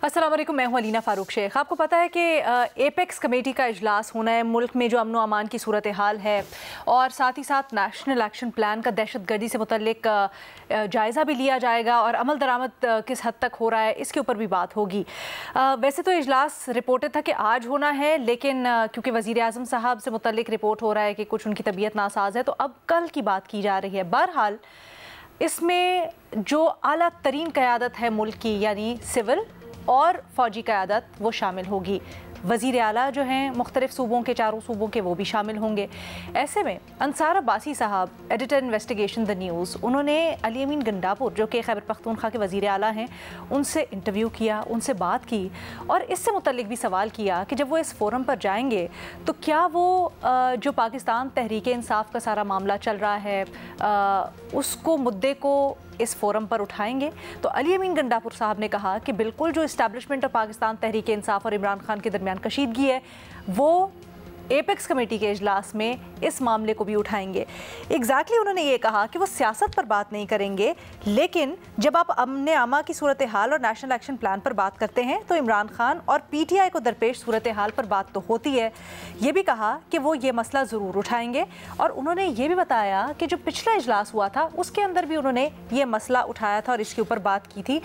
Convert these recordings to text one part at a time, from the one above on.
अस्सलाम वालेकुम, मैं हूं अलीना फ़ारूक शेख। आपको पता है कि एपेक्स कमेटी का इजलास होना है। मुल्क में जो अमन व अमान की सूरत हाल है और साथ ही साथ नेशनल एक्शन प्लान का दहशतगर्दी से मुतल्लिक जायज़ा भी लिया जाएगा और अमल दरामद किस हद तक हो रहा है इसके ऊपर भी बात होगी। वैसे तो इजलास रिपोर्टेड था कि आज होना है, लेकिन क्योंकि वज़ीर आज़म साहब से मुतल्लिक रिपोर्ट हो रहा है कि कुछ उनकी तबीयत नासाज है, तो अब कल की बात की जा रही है। बहरहाल इसमें जो आला तरीन क़यादत है मुल्क की, यानी सिविल और फ़ौजी क़यादत, वो शामिल होगी। वज़ीर आला जो हैं मुख्तलिफ़ सूबों के, चारों सूबों के, वो भी शामिल होंगे। ऐसे में अंसार अब्बासी साहब, एडिटर इन्वेस्टिगेशन द न्यूज़, उन्होंने अली अमीन गंडापुर जो कि खैबर पख्तूनख्वा के वज़ीर आला हैं, उनसे इंटरव्यू किया, उनसे बात की और इससे मुतल्लिक भी सवाल किया कि जब वो इस फोरम पर जाएंगे तो क्या वो जो पाकिस्तान तहरीक इंसाफ का सारा मामला चल रहा है उसको, मुद्दे को इस फोरम पर उठाएंगे। तो अली अमीन गंडापुर साहब ने कहा कि बिल्कुल जो इस्टेब्लिशमेंट ऑफ पाकिस्तान तहरीक इंसाफ और इमरान खान के दरमियान कशीदगी है, वो एपेक्स कमेटी के इजलास में इस मामले को भी उठाएंगे। एग्जैक्टली उन्होंने ये कहा कि वो सियासत पर बात नहीं करेंगे, लेकिन जब आप अमन आमा की सूरत हाल और नेशनल एक्शन प्लान पर बात करते हैं तो इमरान खान और PTI को दरपेश सूरत हाल पर बात तो होती है। ये भी कहा कि वो ये मसला ज़रूर उठाएंगे और उन्होंने ये भी बताया कि जो पिछला इजलास हुआ था उसके अंदर भी उन्होंने ये मसला उठाया था और इसके ऊपर बात की थी।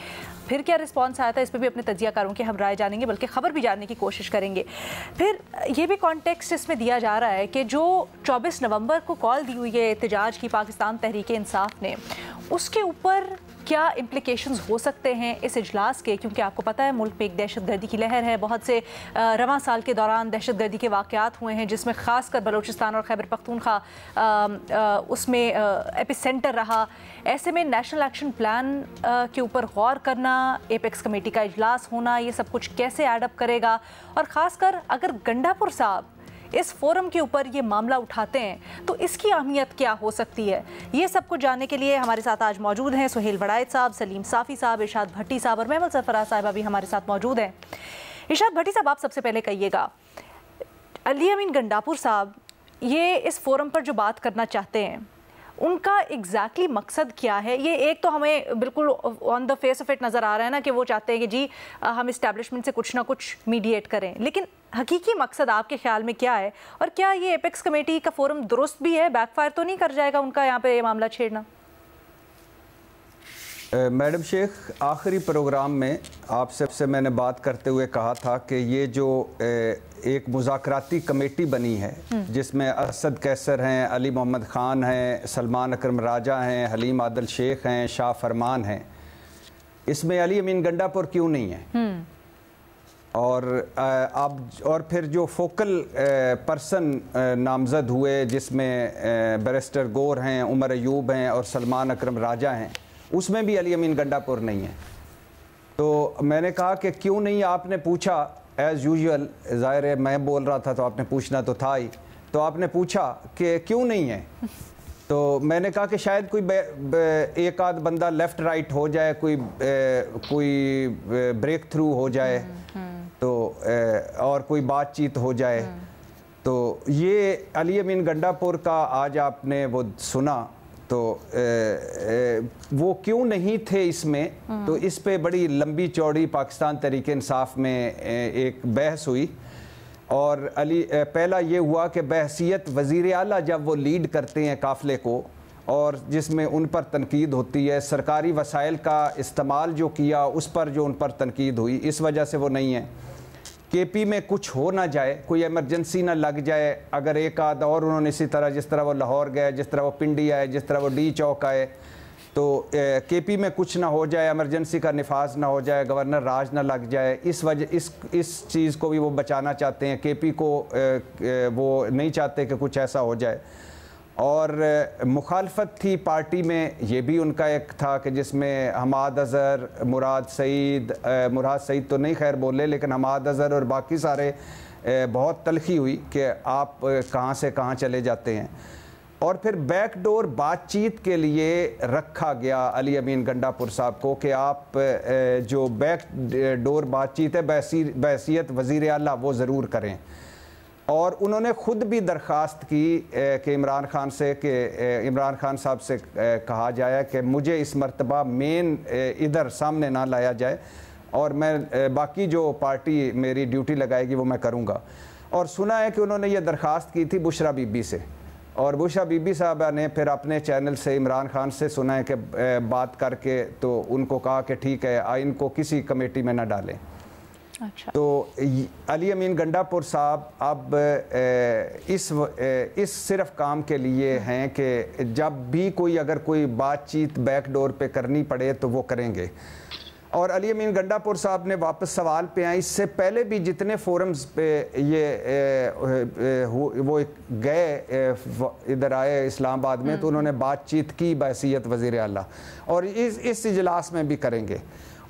फिर क्या रिस्पॉन्स आया था, इस पर भी अपने तजियाकारों की हम राय जानेंगे, बल्कि ख़बर भी जानने की कोशिश करेंगे। फिर ये भी कॉन्टेक्स्ट इसमें दिया जा रहा है कि जो 24 नवंबर को कॉल दी हुई है एहतजाज की पाकिस्तान तहरीक इंसाफ ने, उसके ऊपर क्या इम्प्लिकेशंस हो सकते हैं इस इजलास के, क्योंकि आपको पता है मुल्क में एक दहशतगर्दी की लहर है। बहुत से रवां साल के दौरान दहशतगर्दी के वाक़यात हुए हैं, जिसमें ख़ासकर बलूचिस्तान और खैबर पख्तूनख्वा उसमें एपिसेंटर रहा। ऐसे में नेशनल एक्शन प्लान के ऊपर गौर करना, एपेक्स कमेटी का इजलास होना, ये सब कुछ कैसे एडअप करेगा, और ख़ासकर अगर गंडापुर साहब इस फोरम के ऊपर ये मामला उठाते हैं तो इसकी अहमियत क्या हो सकती है। ये सब कुछ जानने के लिए हमारे साथ आज मौजूद हैं सुहेल वड़ाइच साहब, सलीम साफ़ी साहब, इरशाद भट्टी साहब और महमद सरफराज साहिबा भी हमारे साथ मौजूद हैं। इरशाद भट्टी साहब, आप सबसे पहले कहिएगा, अली अमीन गंडापुर साहब ये इस फोरम पर जो बात करना चाहते हैं, उनका एग्जैक्टली मकसद क्या है? ये एक तो हमें बिल्कुल on the face of it नज़र आ रहा है ना कि वो चाहते हैं कि जी हम इस्टेब्लिशमेंट से कुछ ना कुछ मीडिएट करें, लेकिन हकीकी मकसद आपके ख्याल में क्या है? और क्या ये एपेक्स कमेटी का फोरम दुरुस्त भी है? बैकफायर तो नहीं कर जाएगा उनका यहाँ पे ये मामला छेड़ना? मैडम शेख, आखिरी प्रोग्राम में आपसे मैंने बात करते हुए कहा था कि ये जो एक मुज़ाकराती कमेटी बनी है जिसमें असद कैसर हैं, अली मोहम्मद ख़ान हैं, सलमान अकरम राजा हैं, हलीम आदिल शेख हैं, शाह फरमान हैं, इसमें अली अमीन गंडापुर क्यों नहीं है? और अब और फिर जो फोकल पर्सन नामज़द हुए जिसमें बैरिस्टर गौर हैं, उमर अयूब हैं और सलमान अकरम राजा हैं, उसमें भी अली अमीन गंडापुर नहीं है। तो मैंने कहा कि क्यों नहीं, आपने पूछा एज़ यूजुअल, ज़ाहिर है मैं बोल रहा था तो आपने पूछना तो था ही, तो आपने पूछा कि क्यों नहीं है। तो मैंने कहा कि शायद कोई एक आध बंदा लेफ़्ट राइट हो जाए, कोई ब्रेक थ्रू हो जाए, तो और कोई बातचीत हो जाए। तो ये अली अमीन गंडापुर का आज आपने वो सुना, तो वो क्यों नहीं थे इसमें, तो इस पे बड़ी लंबी चौड़ी पाकिस्तान तहरीक इंसाफ में एक बहस हुई। और पहला ये हुआ कि बहसीत वज़ीर आला जब वो लीड करते हैं काफ़िले को, और जिसमें उन पर तनकीद होती है, सरकारी वसाइल का इस्तेमाल जो किया उस पर जो उन पर तनकीद हुई, इस वजह से वो नहीं है। KP में कुछ हो ना जाए, कोई एमरजेंसी ना लग जाए, अगर एक आध और उन्होंने इसी तरह, जिस तरह वो लाहौर गए, जिस तरह वो पिंडी आए, जिस तरह वो D चौक आए, तो KP में कुछ ना हो जाए, एमरजेंसी का निफाज ना हो जाए, गवर्नर राज ना लग जाए, इस वजह इस चीज़ को भी वो बचाना चाहते हैं। KP को वो नहीं चाहते कि कुछ ऐसा हो जाए। और मुखालफत थी पार्टी में, ये भी उनका एक था कि जिसमें हमाद अज़हर, मुराद सईद तो नहीं खैर बोले, लेकिन हमाद अज़हर और बाकी सारे बहुत तलखी हुई कि आप कहाँ से कहाँ चले जाते हैं। और फिर बैकडोर बातचीत के लिए रखा गया अली अमीन गंडापुर साहब को कि आप जो बैकडोर बातचीत है बहसीत वज़ीर आला वो ज़रूर करें। और उन्होंने ख़ुद भी दरख्वास्त की कि इमरान खान साहब से कहा जाए कि मुझे इस मरतबा मेन इधर सामने ना लाया जाए, और मैं बाकी जो पार्टी मेरी ड्यूटी लगाएगी वो मैं करूँगा। और सुना है कि उन्होंने ये दरख्वास्त की थी बुशरा बीबी से, और बुशरा बीबी साहबा ने फिर अपने चैनल से इमरान खान से सुना है कि बात करके तो उनको कहा कि ठीक है इनको किसी कमेटी में ना डालें। अच्छा। तो अली अमीन गंडापुर साहब अब इस सिर्फ काम के लिए हैं कि जब भी कोई अगर कोई बातचीत बैकडोर पे करनी पड़े तो वो करेंगे। और अली अमीन गंडापुर साहब ने वापस सवाल पे आए, इससे पहले भी जितने फोरम्स पे ये वो गए इधर आए इस्लामाबाद में तो उन्होंने बातचीत की बहसीयत वज़ीर आला, और इस इजलास में भी करेंगे।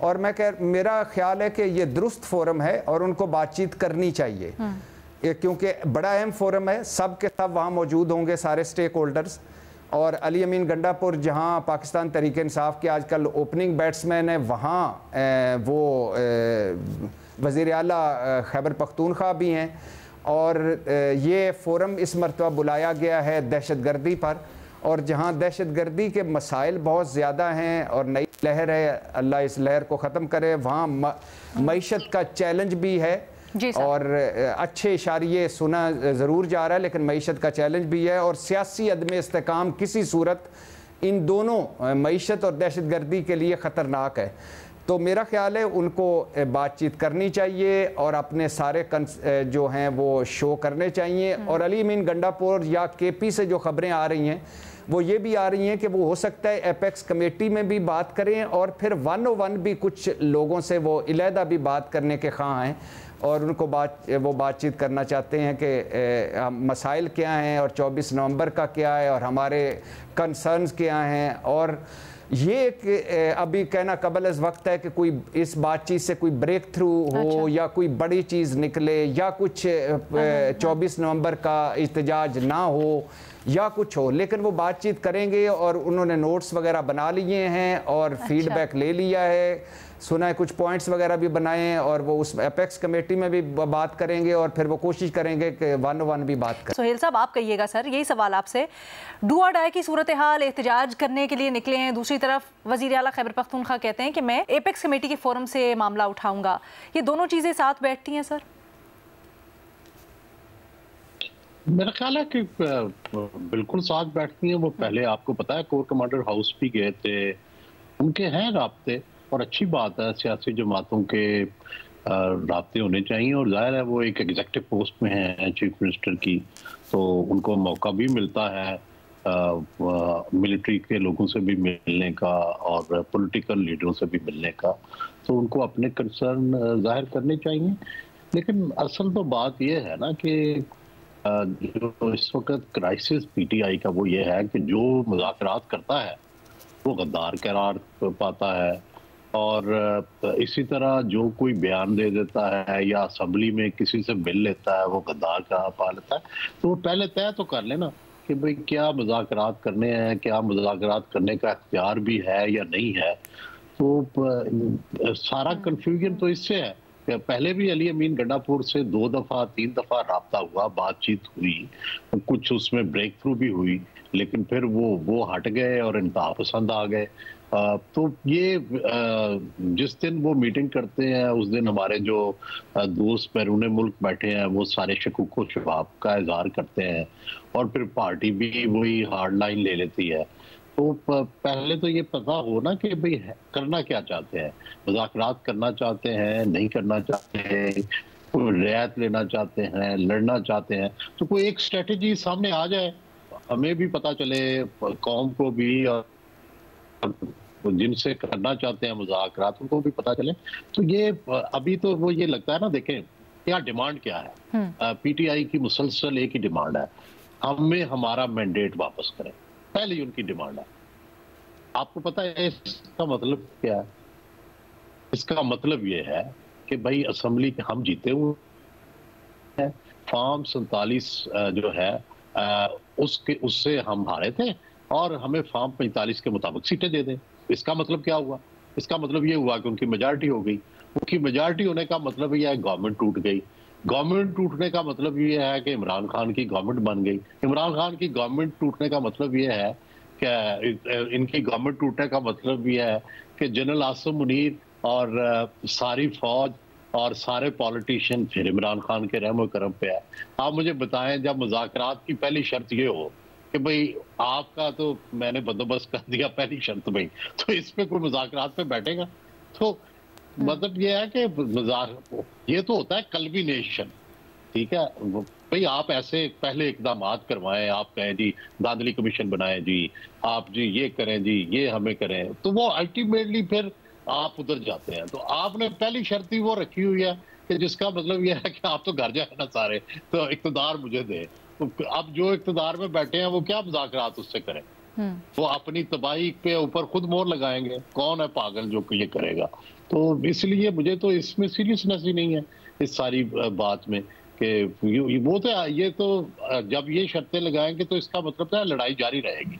और मेरा ख्याल है कि ये दुरुस्त फोरम है और उनको बातचीत करनी चाहिए, क्योंकि बड़ा अहम फोरम है, सब के सब वहाँ मौजूद होंगे सारे स्टेक होल्डर्स। और अली अमीन गंडापुर जहाँ पाकिस्तान तहरीक इंसाफ के आजकल ओपनिंग बैट्समैन है, वहाँ वो वज़ीर आला खैबर पख्तूनख्वा भी हैं। और ये फोरम इस मरतबा बुलाया गया है दहशतगर्दी पर, और जहाँ दहशतगर्दी के मसाइल बहुत ज़्यादा हैं और नई लहर है, अल्लाह इस लहर को ख़त्म करे, वहाँ मईशत का चैलेंज भी है। और अच्छे इशारे सुना ज़रूर जा रहा है, लेकिन मईशत का चैलेंज भी है, और सियासी अदम इस्तेकाम किसी सूरत इन दोनों मईशत और दहशतगर्दी के लिए ख़तरनाक है। तो मेरा ख्याल है उनको बातचीत करनी चाहिए और अपने सारे जो हैं वो शो करने चाहिए। और अली अमीन गंडापुर या केपी से जो ख़बरें आ रही हैं वो ये भी आ रही हैं कि वो हो सकता है एपेक्स कमेटी में भी बात करें, और फिर 101 भी कुछ लोगों से वो इलादा भी बात करने के ख्वाह हैं, और उनको वो बातचीत करना चाहते हैं कि मसाइल क्या हैं और 24 नवंबर का क्या है और हमारे कंसर्न्स क्या हैं। और ये एक अभी कहना कबल अज़ वक्त है कि कोई इस बातचीत से कोई ब्रेक थ्रू हो या कोई बड़ी चीज़ निकले या कुछ 24 नवंबर का इhtजाज ना हो या कुछ हो, लेकिन वो बातचीत करेंगे। और उन्होंने नोट्स वगैरह बना लिए हैं और फीडबैक ले लिया है, सुना है कुछ पॉइंट्स वगैरह भी बनाए हैं, और वो उस एपेक्स कमेटी में भी बात करेंगे और फिर वो कोशिश करेंगे कि 101 भी बात करें। सोहेल साहब, आप कहिएगा सर, यही सवाल आपसे, डू और डाई की सूरत हाल, एहतजाज करने के लिए निकले हैं, दूसरी तरफ वज़ीर आला खैबर पख्तूनख्वा कहते हैं कि मैं एपेक्स कमेटी के फोरम से मामला उठाऊंगा, ये दोनों चीज़ें साथ बैठती हैं सर? मेरा ख्याल है कि बिल्कुल साथ बैठती हैं। वो पहले आपको पता है कोर कमांडर हाउस भी गए थे, उनके हैं राब्ते, और अच्छी बात है सियासी जमातों के राब्ते होने चाहिए। और जाहिर है वो एक एग्जेक्टिव पोस्ट में हैं चीफ मिनिस्टर की, तो उनको मौका भी मिलता है मिलिट्री के लोगों से भी मिलने का और पॉलिटिकल लीडरों से भी मिलने का, तो उनको अपने कंसर्न जाहिर करने चाहिए। लेकिन असल तो बात ये है ना कि जो इस वक्त क्राइसिस पीटीआई का वो ये है कि जो मुज़ाकरात करता है वो गद्दार करार पाता है, और इसी तरह जो कोई बयान दे देता है या असेंबली में किसी से मिल लेता है वो गद्दार करार पा लेता है। तो वो पहले तय तो कर लेना कि भाई क्या मुज़ाकरात करने हैं, क्या मुज़ाकरात करने का इख्तियार भी है या नहीं है। तो सारा कन्फ्यूजन तो इससे है। पहले भी अली अमीन गंडापुर से 2 दफ़ा 3 दफ़ा राब्ता हुआ, बातचीत हुई, कुछ उसमें ब्रेक थ्रू भी हुई, लेकिन फिर वो हट गए और इंतहा पसंद आ गए। तो ये जिस दिन वो मीटिंग करते हैं उस दिन हमारे जो दोस्त बैरून मुल्क बैठे हैं वो सारे शकूक व शुबाब का इजहार करते हैं, और फिर पार्टी भी वही हार्ड लाइन ले लेती है। तो पहले तो ये पता हो ना कि भाई करना क्या चाहते हैं, मुज़ाकरात करना चाहते हैं, नहीं करना चाहते हैं, कोई रियायत लेना चाहते हैं, लड़ना चाहते हैं। तो कोई एक स्ट्रेटजी सामने आ जाए, हमें भी पता चले, कौम को भी, और जिनसे करना चाहते हैं मुज़ाकरात उनको भी पता चले। तो ये अभी तो वो ये लगता है ना, देखें क्या डिमांड क्या है। पीटीआई की मुसलसल एक ही डिमांड है, हमें हमारा मैंडेट वापस करें, पहले ही उनकी डिमांड है। आपको पता है इसका मतलब क्या है? इसका मतलब ये है कि भाई असेंबली के हम जीते हुए हैं, फॉर्म 47 जो है उससे हम हारे थे, और हमें फॉर्म 45 के मुताबिक सीटें दे दें। इसका मतलब क्या हुआ? इसका मतलब ये हुआ कि उनकी मेजॉरिटी हो गई। उनकी मेजॉरिटी होने का मतलब यह है गवर्नमेंट टूट गई। गवर्नमेंट टूटने का मतलब ये है कि इमरान खान की गवर्नमेंट बन गई। इमरान खान की गवर्नमेंट टूटने का मतलब ये है कि इनकी गवर्नमेंट टूटने का मतलब ये है कि जनरल आसिम मुनीर और सारी फौज और सारे पॉलिटिशियन फिर इमरान खान के रहमो करम पे है। आप मुझे बताएं, जब मुज़ाकरात की पहली शर्त ये हो कि भाई आपका तो मैंने बंदोबस्त कर दिया पहली शर्त में, तो इस पे कोई मुज़ाकरात पे बैठेगा? तो मतलब ये है कि ये तो होता है कल्बिनेशन, ठीक है भाई। आप ऐसे पहले इकदाम करवाएं, आप कहें जी धांधली कमीशन बनाएं जी, आप जी ये करें जी, ये हमें करें, तो वो अल्टीमेटली फिर आप उधर जाते हैं। तो आपने पहली शर्त ही वो रखी हुई है कि जिसका मतलब ये है कि आप तो घर जाए ना सारे, तो इक़्तिदार मुझे दे। तो अब जो इक़्तिदार में बैठे हैं वो क्या मुज़ाकरात उससे करें? वो अपनी तबाही पे ऊपर खुद मोहर लगाएंगे। कौन है पागल जो ये करेगा? तो इसलिए मुझे तो इसमें सीरियसनेस ही नहीं है इस सारी बात में कि वो तो ये तो जब ये शर्तें लगाएंगे तो इसका मतलब है लड़ाई जारी रहेगी।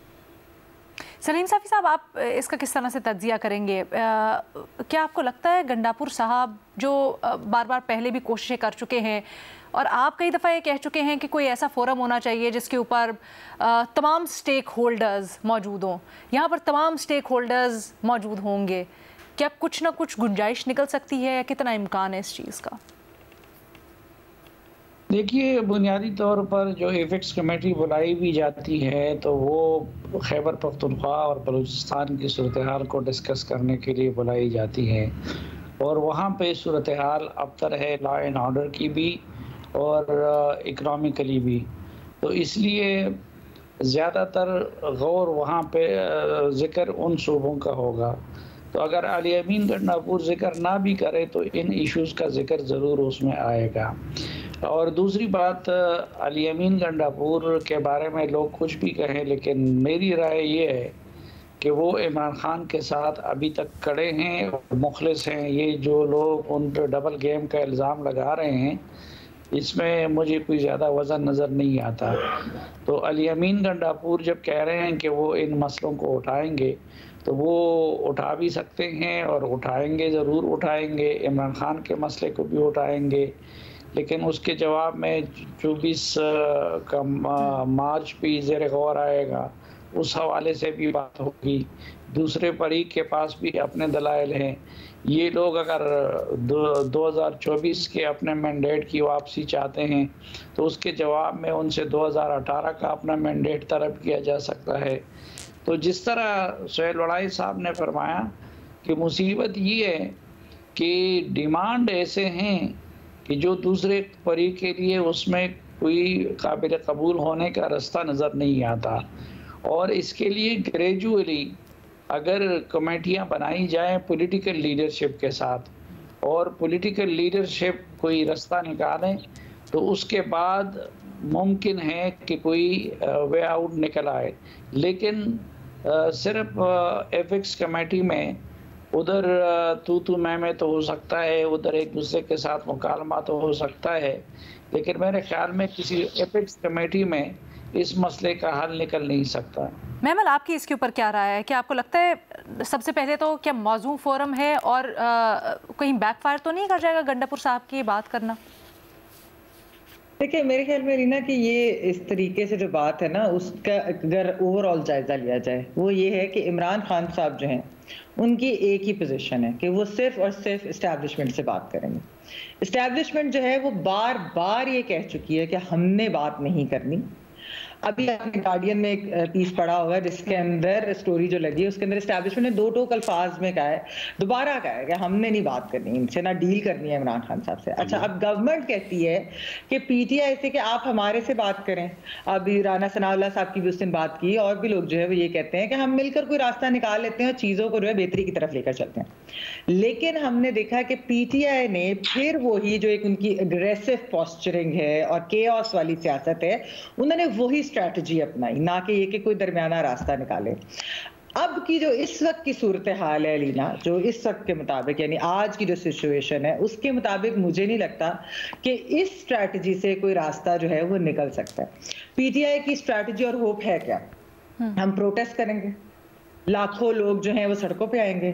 सलीम साफी साहब, आप इसका किस तरह से तज्जिया करेंगे? क्या आपको लगता है गंडापुर साहब जो बार बार पहले भी कोशिशें कर चुके हैं और आप कई दफ़ा ये कह चुके हैं कि कोई ऐसा फोरम होना चाहिए जिसके ऊपर तमाम स्टेक होल्डर्स मौजूद हों, यहाँ पर तमाम स्टेक होल्डर्स मौजूद होंगे, क्या कुछ ना कुछ गुंजाइश निकल सकती है या कितना इम्कान है इस चीज़ का? देखिए, बुनियादी तौर पर जो एपेक्स कमेटी बुलाई भी जाती है तो वो खैबर पख्तूनख्वा और बलूचिस्तान की सूरत हाल को डिस्कस करने के लिए बुलाई जाती है, और वहाँ पे सूरत हाल अबतर है लॉ एंड ऑर्डर की भी और इकनॉमिकली भी। तो इसलिए ज़्यादातर गौर वहाँ पे ज़िक्र उन सूबों का होगा। तो अगर अली अमीन गंडापुर ज़िक्र ना भी करे तो इन इश्यूज़ का ज़िक्र ज़रूर उसमें आएगा। और दूसरी बात, अली अमीन गंडापुर के बारे में लोग कुछ भी कहें, लेकिन मेरी राय ये है कि वो इमरान खान के साथ अभी तक खड़े हैं और मुखलिस हैं। ये जो लोग उन पर डबल गेम का इल्ज़ाम लगा रहे हैं, इसमें मुझे कोई ज़्यादा वज़न नज़र नहीं आता। तो अली अमीन गंडापुर जब कह रहे हैं कि वो इन मसलों को उठाएंगे, तो वो उठा भी सकते हैं और उठाएंगे, ज़रूर उठाएंगे। इमरान खान के मसले को भी उठाएंगे, लेकिन उसके जवाब में 24 का मार्च भी ज़ेर गौर आएगा, उस हवाले से भी बात होगी। दूसरे फरीक के पास भी अपने दलाइल हैं। ये लोग अगर 2024 के अपने मैंडेट की वापसी चाहते हैं तो उसके जवाब में उनसे 2018 का अपना मैंडेट तलब किया जा सकता है। तो जिस तरह सोहेल वड़ाई साहब ने फरमाया कि मुसीबत ये है कि डिमांड ऐसे हैं कि जो दूसरे फरीक के लिए उसमें कोई काबिल कबूल होने का रास्ता नज़र नहीं आता, और इसके लिए ग्रेजुअली अगर कमेटियां बनाई जाएं पॉलिटिकल लीडरशिप के साथ, और पॉलिटिकल लीडरशिप कोई रास्ता निकालें, तो उसके बाद मुमकिन है कि कोई वे आउट निकल आए। लेकिन सिर्फ एपेक्स कमेटी में उधर तू मैं तो हो सकता है, उधर एक दूसरे के साथ मुकालमा तो हो सकता है, लेकिन मेरे ख्याल में किसी एपेक्स कमेटी में इस मसले का हल निकल नहीं सकता। मेमल, आपकी इसके ऊपर क्या राय है? क्या आपको लगता है सबसे पहले तो क्या मौजूद फोरम है और कहीं बैकफायर तो नहीं कर जाएगा गंडापुर साहब की बात करना? देखिए, मेरे ख्याल में रीना कि ये इस तरीके से जो बात है ना, उसका अगर ओवरऑल जायजा लिया जाए वो ये है कि इमरान खान साहब जो हैं उनकी एक ही पोजीशन है कि वो सिर्फ और सिर्फ इस्टेब्लिशमेंट से बात करेंगे। इस्टेब्लिशमेंट जो है वो बार बार ये कह चुकी है कि हमने बात नहीं करनी। अभी आपने गार्डियन में एक पीस पढ़ा होगा जिसके अंदर स्टोरी जो लगी है, उसके अंदर एस्टैब्लिशमेंट ने दो टोक अल्फाज में कहा है, दोबारा कहा है कि हमने नहीं बात करनी इनसे, ना डील करनी है इमरान खान साहब से। अच्छा, अब गवर्नमेंट कहती है कि पीटीआई से कि आप हमारे से बात करें। अभी राना सनाउल्लाह साहब की भी उस दिन बात की, और भी लोग जो है वो ये कहते हैं कि हम मिलकर कोई रास्ता निकाल लेते हैं और चीज़ों को जो है बेहतरी की तरफ लेकर चलते हैं। लेकिन हमने देखा कि पीटीआई ने फिर वही जो एक उनकी एग्रेसिव पॉस्चरिंग है और केओस वाली सियासत है, उन्होंने वही स्ट्रैटेजी अपनाई, ना कि ये कि कोई दरमियाना रास्ता निकाले। अब की जो इस वक्त की सूरत हाल है लीना, जो इस वक्त के मुताबिक यानी आज की जो सिचुएशन है उसके मुताबिक मुझे नहीं लगता कि इस स्ट्रैटेजी से कोई रास्ता जो है वो निकल सकता है। पीटीआई की स्ट्रैटेजी और होप है क्या? हम प्रोटेस्ट करेंगे, लाखों लोग जो हैं वो सड़कों पे आएंगे,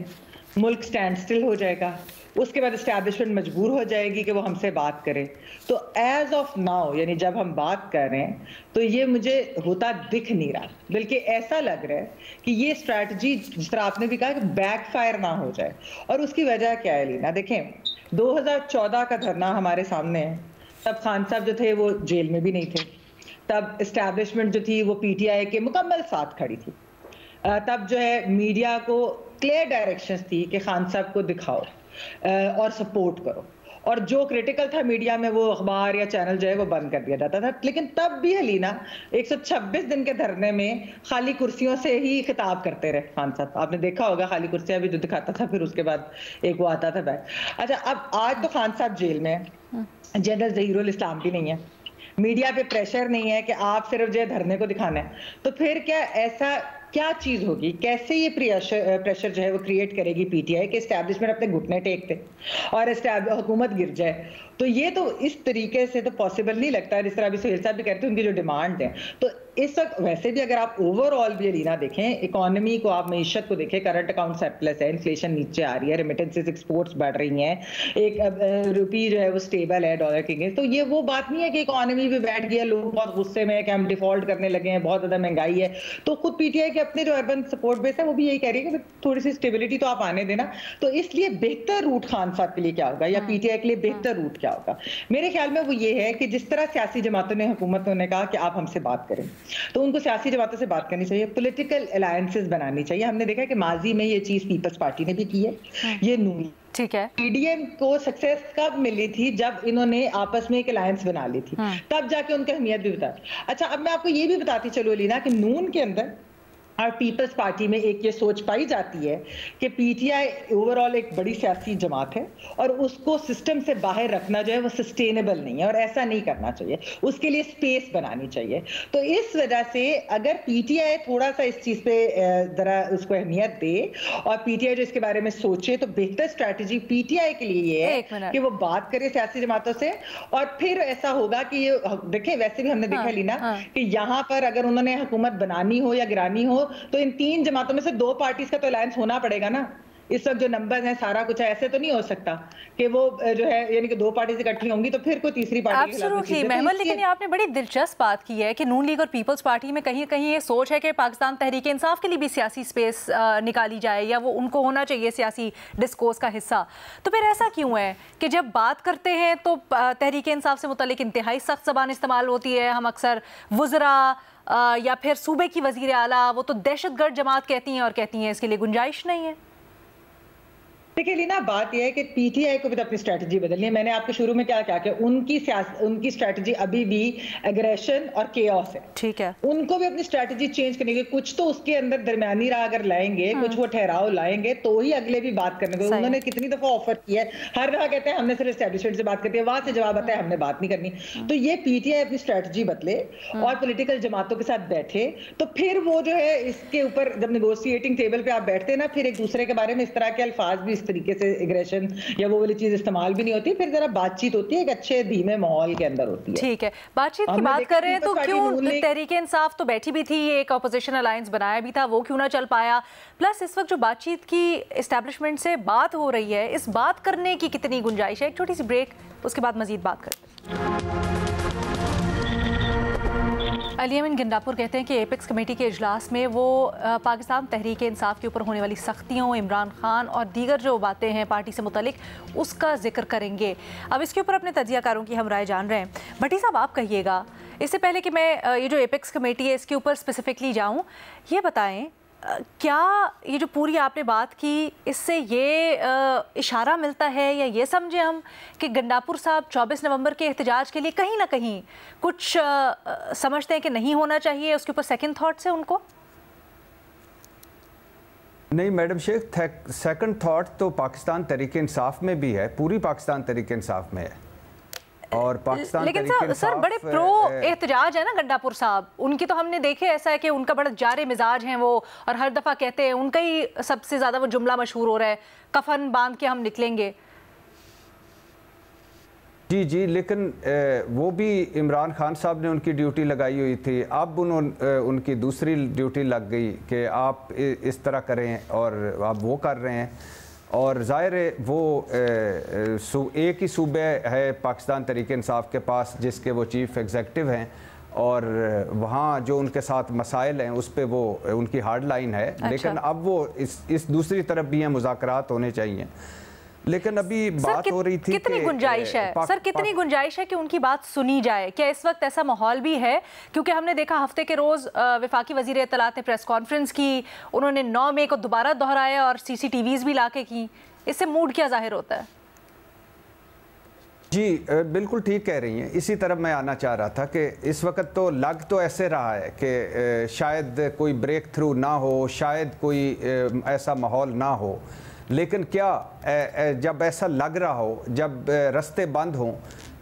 मुल्क स्टैंड स्टिल हो जाएगा, उसके बाद एस्टैब्लिशमेंट मजबूर हो जाएगी कि वो हमसे बात करे। तो एज ऑफ नाउ, यानी जब हम बात कर रहे हैं, तो ये मुझे होता दिख नहीं रहा, बल्कि ऐसा लग रहा है कि ये स्ट्रैटेजी, जिस तरह आपने भी कहा, कि बैकफायर ना हो जाए। और उसकी वजह क्या है लीना? देखें, 2014 का धरना हमारे सामने है। तब खान साहब जो थे वो जेल में भी नहीं थे, तब एस्टैब्लिशमेंट जो थी वो पीटीआई के मुकम्मल साथ खड़ी थी। तब जो है मीडिया को क्लियर डायरेक्शंस थी कि खान साहब को दिखाओ और सपोर्ट करो, और जो क्रिटिकल था मीडिया में वो अखबार या चैनल जो है वो बंद कर दिया जाता था। लेकिन तब भी हलीना 126 दिन के धरने में खाली कुर्सियों से ही खिताब करते रहे खान साहब। आपने देखा होगा खाली कुर्सियां भी जो दिखाता था, फिर उसके बाद एक वो आता था बैग। अच्छा, अब आज तो खान साहब जेल में है, जनरल ज़हीरुल इस्लाम भी नहीं है, मीडिया पे प्रेशर नहीं है कि आप सिर्फ जो है धरने को दिखाना है। तो फिर क्या ऐसा क्या चीज होगी, कैसे ये प्रेशर जो है वो क्रिएट करेगी पीटीआई कि एस्टैब्लिशमेंट अपने घुटने टेक दे और हुकूमत गिर जाए? तो ये तो इस तरीके से तो पॉसिबल नहीं लगता। जिस तरह अभी सुहेल साहब भी कहते हैं, उनकी जो डिमांड है, तो इस वक्त वैसे भी अगर आप ओवरऑल भी लीना देखें, इकोनॉमी को, आप मईशत को देखें, करंट अकाउंट सरप्लस है, इन्फ्लेशन नीचे आ रही है, रेमिटेंसेस एक्सपोर्ट्स बढ़ रही हैं, एक रुपी जो है वो स्टेबल है डॉलर के अगेंस्ट। तो ये वो बात नहीं है कि इकोनॉमी भी बैठ गई है, लोग बहुत गुस्से में है कि हम डिफॉल्ट करने लगे हैं, बहुत ज्यादा महंगाई है। तो खुद पीटीआई के अपने जो अर्बन सपोर्ट बेस है वो भी यही कह रही है कि थोड़ी सी स्टेबिलिटी तो आप आने देना। तो इसलिए बेहतर रूट खान साहब के लिए क्या होगा, या पीटीआई के लिए बेहतर रूट क्या होगा? मेरे ख्याल में वो ये है कि जिस तरह सियासी जमातों ने, हुकूमतों ने कहा कि आप हमसे बात करें, तो उनको सियासी जमातों से बात करनी चाहिए, पॉलिटिकल अलायंसेस बनानी चाहिए। हमने देखा कि माजी में ये चीज पीपल्स पार्टी ने भी की है, ये नून, ठीक है, पीडीएम को सक्सेस कब मिली थी? जब इन्होंने आपस में एक अलायंस बना ली थी, तब जाके उनकी अहमियत भी बता। अच्छा, अब मैं आपको ये भी बताती चलो लीना कि नून के अंदर और पीपल्स पार्टी में एक ये सोच पाई जाती है कि पीटीआई ओवरऑल एक बड़ी सियासी जमात है और उसको सिस्टम से बाहर रखना जो है वो सस्टेनेबल नहीं है, और ऐसा नहीं करना चाहिए, उसके लिए स्पेस बनानी चाहिए। तो इस वजह से अगर पीटीआई थोड़ा सा इस चीज पे जरा उसको अहमियत दे और पीटीआई जो इसके बारे में सोचे, तो बेहतर स्ट्रैटेजी पीटीआई के लिए ये है कि वो बात करे सियासी जमातों से। और फिर ऐसा होगा कि ये देखें, वैसे भी हमने देखा लीना कि यहाँ पर अगर उन्होंने हुकूमत बनानी हो या गिरानी हो, तो इन तीन जमातों में से दो पार्टीज का तो अलायंस होना पड़ेगा ना। इस वक्त जो नंबर है, सारा कुछ है, ऐसे तो नहीं हो सकता कि वो जो है यानी कि दो पार्टीज इकट्ठी होंगी तो फिर कोई तीसरी पार्टी के खिलाफ। महमूद, लेकिन आपने बड़ी दिलचस्प बात की है कि नून लीग और पीपल्स पार्टी में कहीं कहीं ये सोच है कि पाकिस्तान तहरीक इंसाफ के लिए भी सियासी स्पेस निकाली जाए, या वो उनको होना चाहिए सियासी डिस्कोर्स का हिस्सा। तो फिर ऐसा क्यों है कि जब बात करते हैं तो तहरीक इंसाफ से मुतल्लिक इंतहाई सख्त ज़बान इस्तेमाल होती है? हम अक्सर वुज़रा या फिर सूबे की वज़ीर आला वो तो दहशतगर्द जमात कहती हैं और कहती हैं इसके लिए गुंजाइश नहीं है। देखिए लीना, बात यह है कि पीटीआई को भी तो अपनी स्ट्रैटेजी बदलनी है। मैंने आपको शुरू में क्या कहा कि उनकी स्ट्रैटेजी अभी भी एग्रेशन और केओस है, ठीक है। उनको भी अपनी स्ट्रैटेजी चेंज करने की, कुछ तो उसके अंदर दरमियानी राह अगर लाएंगे, कुछ वो ठहराव लाएंगे, तो ही अगले भी बात करने को। उन्होंने कितनी दफा ऑफर किया है, हर दफा कहते हैं हमने सिर्फ एस्टैब्लिशमेंट से बात करती है, वहां से जवाब आता है हमने बात नहीं करनी। तो ये पीटीआई अपनी स्ट्रैटेजी बदले और पॉलिटिकल जमातों के साथ बैठे, तो फिर वो जो है इसके ऊपर जब नेगोशिएटिंग टेबल पे आप बैठते हैं ना, फिर एक दूसरे के बारे में इस तरह के अल्फाज भी, इस तरीके से एग्रेशन या वो वाली चीज इस्तेमाल भी नहीं होती, फिर जरा बातचीत होती है, एक अच्छे धीमे माहौल के अंदर होती है। ठीक है, बातचीत की बात कर रहे हैं तो क्यों तहरीक इंसाफ तो बैठी भी थी, ये एक अपोजिशन अलायंस बनाया भी था, वो क्यों ना चल पाया? प्लस इस वक्त जो बातचीत की एस्टैब्लिशमेंट से बात हो रही है, इस बात करने की कितनी गुंजाइश है? एक छोटी सी ब्रेक, उसके बाद मजीद बात करते हैं। अली अमीन गंडापुर कहते हैं कि एपेक्स कमेटी के इजलास में वो पाकिस्तान तहरीक इंसाफ के ऊपर होने वाली सख्तियों, इमरान खान और दीगर जो बातें हैं पार्टी से मुतलिक, उसका जिक्र करेंगे। अब इसके ऊपर अपने तजियाकारों की हम राय जान रहे हैं। भट्टी साहब, आप कहिएगा, इससे पहले कि मैं ये जो एपेक्स कमेटी है इसके ऊपर स्पेसिफिकली जाऊँ, ये बताएँ क्या ये जो पूरी आपने बात की, इससे ये इशारा मिलता है या ये समझे हम कि गंडापुर साहब 24 नवंबर के एहतजाज के लिए कहीं ना कहीं कुछ समझते हैं कि नहीं होना चाहिए, उसके ऊपर सेकंड थॉट्स है उनको? नहीं मैडम शेख, सेकंड थॉट तो पाकिस्तान तहरीक इंसाफ में भी है, पूरी पाकिस्तान तहरीक इंसाफ में है। और पाकिस्तान लेकिन सर बड़े प्रो एहतजाज है ना गंडापुर साहब, उनकी तो हमने देखे ऐसा है कि उनका बड़ा जारे मिजाज हैं वो, और हर दफ़ा कहते हैं, उनका ही सबसे ज़्यादा वो जुमला मशहूर हो रहा है, कफन बांध के हम निकलेंगे। जी जी, लेकिन वो भी इमरान खान साहब ने उनकी ड्यूटी लगाई हुई थी, अब उनकी दूसरी ड्यूटी लग गई कि आप इस तरह करें और आप वो कर रहे हैं। और ज़ाहिर है वो एक ही सूबे है पाकिस्तान तहरीक इंसाफ के पास जिसके वो चीफ़ एग्जेक्टिव हैं, और वहाँ जो उनके साथ मसाइल हैं उस पर वो उनकी हार्ड लाइन है। अच्छा। लेकिन अब वो इस दूसरी तरफ भी हैं, मुज़ाकरात होने चाहिए। लेकिन अभी बात हो रही थी कितनी गुंजाइश है सर, कितनी गुंजाइश है कि उनकी बात सुनी जाए? क्या इस वक्त ऐसा माहौल भी है? क्योंकि हमने देखा हफ्ते के रोज वफाकी वजीर इत्तलात ने प्रेस कॉन्फ्रेंस की, उन्होंने 9 मई को दोबारा दोहराया और CCTVs भी लाके की। इससे मूड क्या जाहिर होता है? जी बिल्कुल ठीक कह रही हैं। इसी तरफ मैं आना चाह रहा था कि इस वक्त तो लग तो ऐसे रहा है कि शायद कोई ब्रेक थ्रू ना हो, शायद कोई ऐसा माहौल ना हो, लेकिन क्या जब ऐसा लग रहा हो, जब रास्ते बंद हों,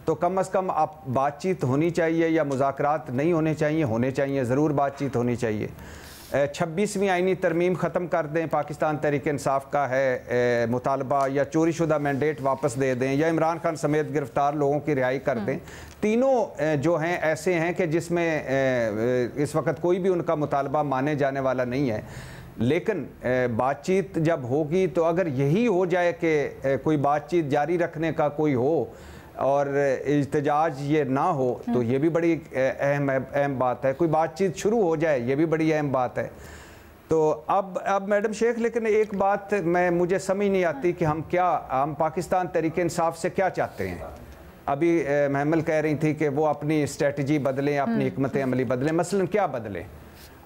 तो कम से कम आप बातचीत होनी चाहिए या मुज़ाकरात नहीं होने चाहिए? होने चाहिए, ज़रूर बातचीत होनी चाहिए। 26वीं आईनी तरमीम ख़त्म कर दें, पाकिस्तान तहरीक इंसाफ का है मुतालबा, या चोरी शुदा मैंडेट वापस दे दें, या इमरान खान समेत गिरफ्तार लोगों की रिहाई कर दें। तीनों जो हैं ऐसे हैं कि जिसमें इस वक्त कोई भी उनका मुतालबा माने जाने वाला नहीं है। लेकिन बातचीत जब होगी तो अगर यही हो जाए कि कोई बातचीत जारी रखने का कोई हो और इज्तिजाज ये ना हो, तो ये भी बड़ी अहम बात है। कोई बातचीत शुरू हो जाए, ये भी बड़ी अहम बात है। तो अब मैडम शेख, लेकिन एक बात मुझे समझ नहीं आती कि हम पाकिस्तान तहरीक इंसाफ से क्या चाहते हैं। अभी महमल कह रही थी कि वो अपनी स्ट्रेटजी बदलें, अपनी हिकमत अमली बदलें। मसलन क्या बदलें?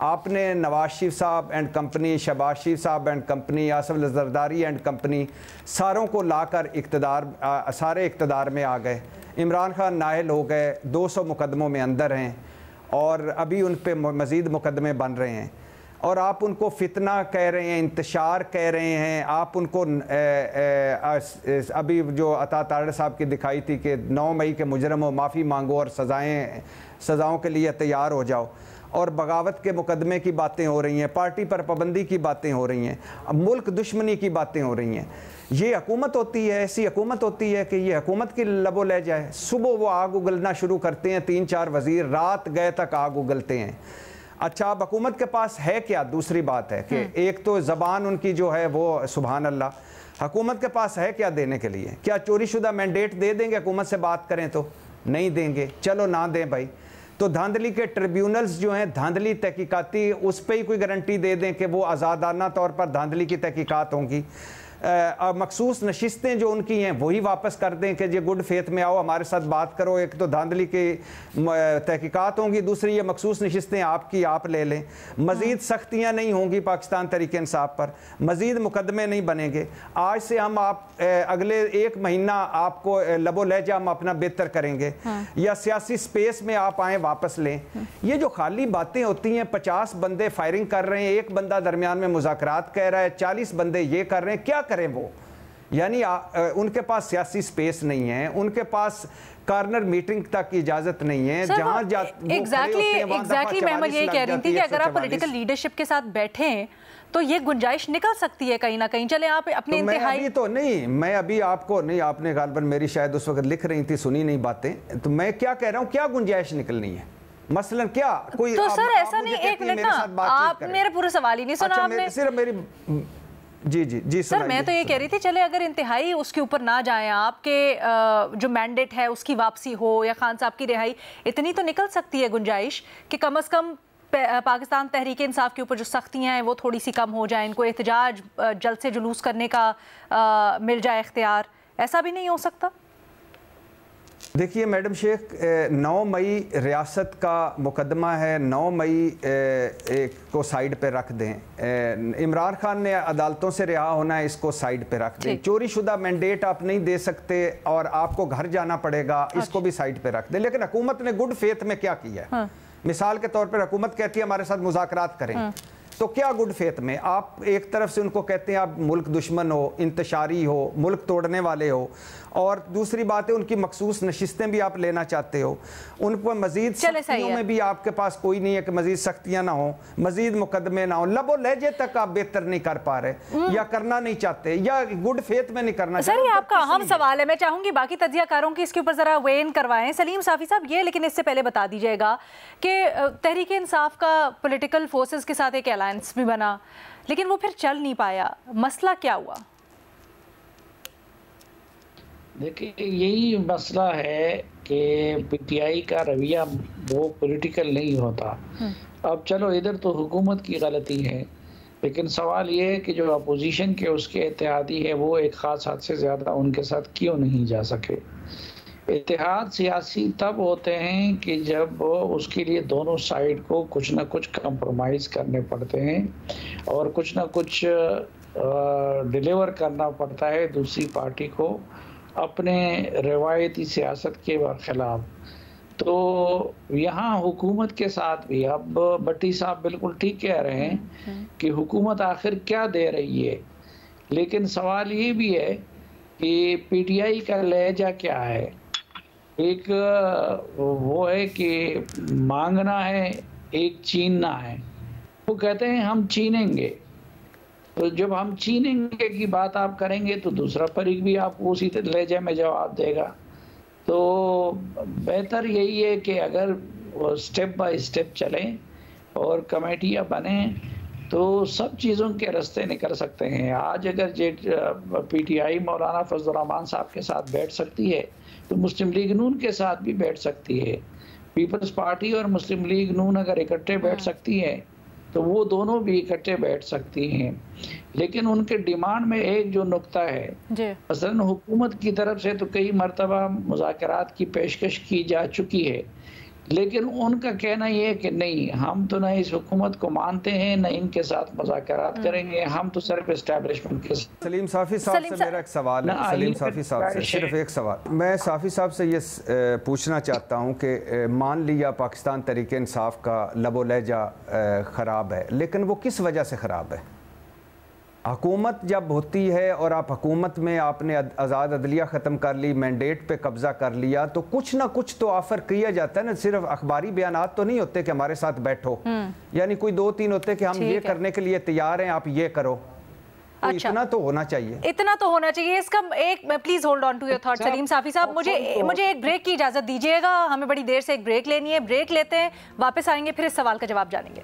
आपने नवाज शरीफ साहब एंड कंपनी, शहबाज शरीफ साहब and company, Asif Zardari and company, सारों को लाकर सारे इक़्तिदार में आ गए। इमरान खान नाहल हो गए, 200 मुकदमों में अंदर हैं और अभी उन पे मज़ीद मुकदमे बन रहे हैं। और आप उनको फितना कह रहे हैं, इंतशार कह रहे हैं। आप उनको अभी जो अता तारड़ साहब की दिखाई थी कि 9 मई के मुजरम हो, माफ़ी मांगो और सज़ाओं के लिए तैयार हो जाओ। और बगावत के मुकदमे की बातें हो रही हैं, पार्टी पर पाबंदी की बातें हो रही हैं, मुल्क दुश्मनी की बातें हो रही हैं। ये हुकूमत होती है, ऐसी हुकूमत होती है कि ये हुकूमत की लबो ले जाए। सुबह वो आग उगलना शुरू करते हैं, 3-4 वज़ीर रात गए तक आग उगलते हैं। अच्छा, अब हुकूमत के पास है क्या? दूसरी बात है कि एक तो ज़बान उनकी जो है वो सुभान अल्लाह, हुकूमत के पास है क्या देने के लिए? क्या चोरी शुदा मैंडेट दे देंगे हुकूमत से बात करें तो? नहीं देंगे। चलो ना दें भाई, तो धांधली के ट्रिब्यूनल्स जो हैं, धांधली तहकीकाती, उस पर ही कोई गारंटी दे दें कि वो आज़ादाना तौर पर धांधली की तहकीकात होंगी। मखसूस नशिस्तें जो उनकी हैं वही वापस कर दें कि ये गुड फेथ में आओ, हमारे साथ बात करो। एक तो धांधली की तहकीकात होंगी, दूसरी ये मखसूस नशिस्तें आपकी आप ले लें। मज़ीद सख्तियाँ नहीं होंगी पाकिस्तान तहरीक इंसाफ पर, मज़ीद मुकदमे नहीं बनेंगे। आज से हम अगले 1 महीना आपको लबो लहजा हम अपना बेहतर करेंगे, या सियासी स्पेस में आप आएँ वापस लें। ये जो खाली बातें होती हैं, 50 बंदे फायरिंग कर रहे हैं, 1 बंदा दरमियान में मुज़ाकरात कह रहा है, 40 बंदे ये कर रहे हैं, क्या करें वो? यानी उनके पास सियासी स्पेस नहीं है, उनके पास कार्नर मीटिंग तक की इजाजत नहीं है। जहां एग्जैक्टली मैं यही कह रही थी कि अगर आप पॉलिटिकल लीडरशिप के साथ बैठे तो ये गुंजाइश निकल सकती है कहीं ना कहीं। चले आप अपने इंतहाई अभी तो नहीं, मैं अभी आपको नहीं, आपने गालबन मेरी शायद उस वक्त लिख रही थी, सुनी नहीं बातें, तो मैं क्या कह रहा हूँ, क्या गुंजाइश निकलनी है? मसलन क्या कोई तो सर ऐसा नहीं, एक मिनट ना, आप मेरे पूरे सवाल ही नहीं सुना आपने। सिर्फ मेरी जी सर, मैं तो ये कह रही थी, चले अगर इंतहाई उसके ऊपर ना जाएं, आपके जो मैंडेट है उसकी वापसी हो या खान साहब की रिहाई, इतनी तो निकल सकती है गुंजाइश कि कम से कम पाकिस्तान तहरीक इंसाफ के ऊपर जो सख्तियां हैं वो थोड़ी सी कम हो जाए, इनको एहतजाज जल्द से जुलूस करने का मिल जाए इख्तियार। ऐसा भी नहीं हो सकता? देखिए मैडम शेख, 9 मई रियासत का मुकदमा है, 9 मई को साइड पे रख दें। इमरान खान ने अदालतों से रिहा होना है, इसको साइड पे रख दें। चोरी शुदा मैंडेट आप नहीं दे सकते और आपको घर जाना पड़ेगा, इसको भी साइड पे रख दें। लेकिन हुकूमत ने गुड फेथ में क्या किया है? मिसाल के तौर पर हुकूमत कहती है हमारे साथ मुज़ाकरात करें, तो क्या गुड फेथ में आप एक तरफ से उनको कहते हैं आप मुल्क दुश्मन हो, इंतशारी हो, मुल्क तोड़ने वाले हो, और दूसरी बात है उनकी मखसूस नशिस्तें भी आप लेना चाहते हो। उन पर मजीद सख्तियों में भी आपके पास कोई नहीं है कि मजीद सख्तियां ना हो, मजीद मुकदमे ना हो। लबो लहजे तक आप बेहतर नहीं कर पा रहे, या करना नहीं चाहते, या गुड फेथ में नहीं करना चाहते। सर, ये आपका अहम सवाल है, मैं चाहूंगी बाकी तज्जियाकारों की इसके ऊपर जरा वेन करवाएं। सलीम साफी साहब, ये लेकिन इससे पहले बता दीजिएगा कि तहरीक इंसाफ का पॉलिटिकल फोर्सेस के साथ एक अलायंस भी बना, लेकिन वो फिर चल नहीं पाया, मसला क्या हुआ? देखिए यही मसला है कि पीटीआई का रवैया वो पॉलिटिकल नहीं होता। अब चलो इधर तो हुकूमत की गलती है, लेकिन सवाल ये है कि जो अपोजिशन के उसके इत्तेहादी है वो एक ख़ास हद से ज़्यादा उनके साथ क्यों नहीं जा सके। इत्तेहाद सियासी तब होते हैं कि जब उसके लिए दोनों साइड को कुछ ना कुछ कंप्रोमाइज़ करने पड़ते हैं और कुछ ना कुछ डिलीवर करना पड़ता है दूसरी पार्टी को अपने रवायती सियासत के खिलाफ। तो यहाँ हुकूमत के साथ भी, अब भट्टी साहब बिल्कुल ठीक कह रहे हैं कि हुकूमत आखिर क्या दे रही है, लेकिन सवाल ये भी है कि पीटीआई का लहजा क्या है। एक वो है कि मांगना है, एक छीनना है। वो कहते हैं हम छीनेंगे, तो जब हम छीनेंगे की बात आप करेंगे तो दूसरा फरीक भी आपको उसी लहजे में जवाब देगा। तो बेहतर यही है कि अगर स्टेप बाय स्टेप चलें और कमेटियाँ बने तो सब चीज़ों के रास्ते निकल सकते हैं। आज अगर पीटीआई मौलाना फजल रहमान साहब के साथ बैठ सकती है तो मुस्लिम लीग नून के साथ भी बैठ सकती है। पीपल्स पार्टी और मुस्लिम लीग नून अगर इकट्ठे बैठ सकती है तो वो दोनों भी इकट्ठे बैठ सकती हैं। लेकिन उनके डिमांड में एक जो नुक्ता है, मसलन हुकूमत की तरफ से तो कई मरतबा मुज़ाकरात की पेशकश की जा चुकी है, लेकिन उनका कहना ये है कि नहीं, हम तो न इस हुकूमत को मानते हैं न इनके साथ मुज़ाकरात करेंगे, हम तो सिर्फ एस्टैब्लिशमेंट के साथ। सलीम साफ़ी साहब से मेरा एक सवाल है, सलीम साफ़ी साहब से सिर्फ एक सवाल। मैं साफ़ी साहब से ये पूछना चाहता हूँ कि मान लिया पाकिस्तान तहरीक इंसाफ का लबो लहजा ख़राब है, लेकिन वो किस वजह से ख़राब है? हुकूमत जब होती है और आप हुकूमत में आपने आज़ाद अदलिया ख़त्म कर ली, मैंडेट पे कब्ज़ा कर लिया, तो कुछ ना कुछ तो ऑफ़र किया जाता है ना। सिर्फ अखबारी बयानात तो नहीं होते कि हमारे साथ बैठो, यानी कोई 2-3 होते कि हम ये करने के लिए तैयार हैं, आप ये करो। तो अच्छा, इतना तो होना चाहिए, इतना तो होना चाहिए। इसका एक please hold on to your thought Salim Safi sahab, मुझे एक ब्रेक की इजाज़त दीजिएगा। हमें बड़ी देर से एक ब्रेक लेनी है, ब्रेक लेते हैं, वापस आएंगे, फिर इस सवाल का जवाब जानेंगे।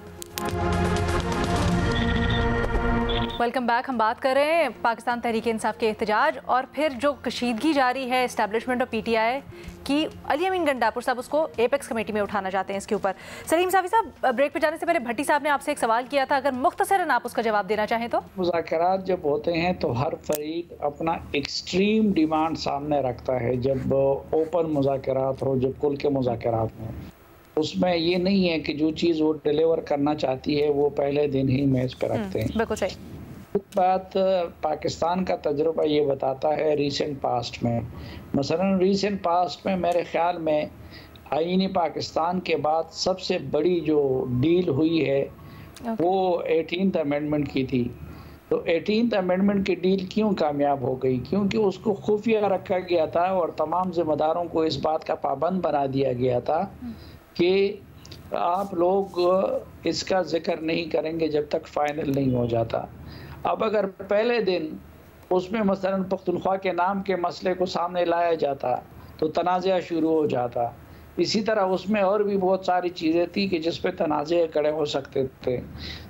Welcome back. हम बात कर रहे हैं पाकिस्तान तहरीक इंसाफ के एहतजाज और फिर जो कशीदगी जारी है इस्टेब्लिशमेंट और पीटीआई की। अली अमीन गंडापुर साहब उसको एपेक्स कमेटी में उठाना चाहते हैं इसके ऊपर। सलीम साफ़ी साहब, ब्रेक पे जाने से पहले भट्टी साहब ने आपसे एक सवाल किया था, अगर मुख्तसरन आप उसका जवाब देना चाहें तो। मुज़ाकरात जब होते हैं तो हर फरीक अपना एक्सट्रीम डिमांड सामने रखता है। जब ओपन मुज़ाकरात हो, जब खुल के मुज़ाकरात हो, उसमें ये नहीं है कि जो चीज़ वो डिलीवर करना चाहती है वो पहले दिन ही मेज़ पे रखते हैं। बिल्कुल सही बात। पाकिस्तान का तजुर्बा ये बताता है रिसेंट पास्ट में, मसलन रिसेंट पास्ट में मेरे ख्याल में आईनी पाकिस्तान के बाद सबसे बड़ी जो डील हुई है वो 18th अमेंडमेंट की थी। तो 18th अमेंडमेंट की डील क्यों कामयाब हो गई? क्योंकि उसको खुफिया रखा गया था और तमाम जिम्मेदारों को इस बात का पाबंद बना दिया गया था कि आप लोग इसका जिक्र नहीं करेंगे जब तक फाइनल नहीं हो जाता। अब अगर पहले दिन उसमें मसलन पख्तूनख्वा के नाम के मसले को सामने लाया जाता तो तनाज़ा शुरू हो जाता। इसी तरह उसमें और भी बहुत सारी चीज़ें थी कि जिस पे तनाज़े खड़े हो सकते थे।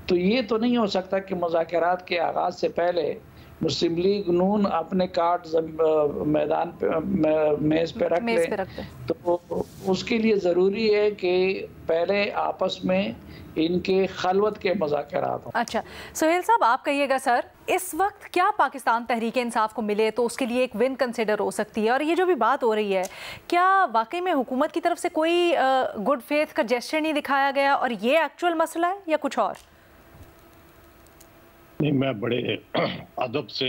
तो ये तो नहीं हो सकता कि मुज़ाकरात के आगाज़ से पहले मुस्लिम लीग नून अपने कार्ड मैदान पे मेज़ पे रख ले। तो उसके लिए ज़रूरी है कि पहले आपस में इनके खलवत के मुज़ाकरात हों। अच्छा सुहेल साहब, आप कहिएगा सर, इस वक्त क्या पाकिस्तान तहरीक इंसाफ को मिले तो उसके लिए एक विन कंसिडर हो सकती है? और ये जो भी बात हो रही है, क्या वाकई में हुकूमत की तरफ से कोई गुड फेथ का जेस्चर नहीं दिखाया गया और ये एक्चुअल मसला है या कुछ और? नहीं, मैं बड़े अदब से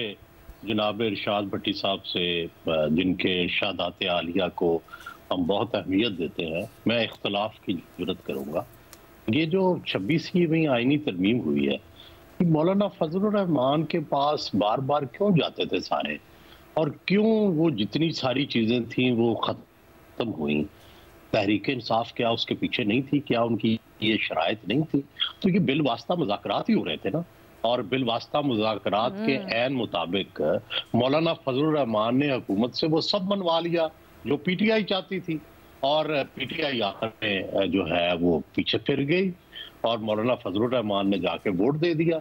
जनाब इरशाद भट्टी साहब से, जिनके इरशादात आलिया को हम बहुत अहमियत देते हैं, मैं इख्तलाफ की जुर्रत करूँगा। ये जो 26वीं आईनी तरमीम हुई है, मौलाना फजलुर रहमान के पास बार बार क्यों जाते थे सारे, और क्यों वो जितनी सारी चीज़ें थी वो ख़त्म हुई? तहरीक इंसाफ क्या उसके पीछे नहीं थी? क्या उनकी ये शराइत नहीं थी? तो ये बिलवास्ता मुज़ाकरात ही हो रहे थे ना, और बिलवास्ता मुज़ाकरात के ऐन मुताबिक मौलाना फजलुर रहमान ने हुकूमत से वो सब मनवा लिया जो पीटीआई चाहती थी, और पीटीआई आखिर में जो है वो पीछे फिर गई और मौलाना फजलुर रहमान ने जाके वोट दे दिया।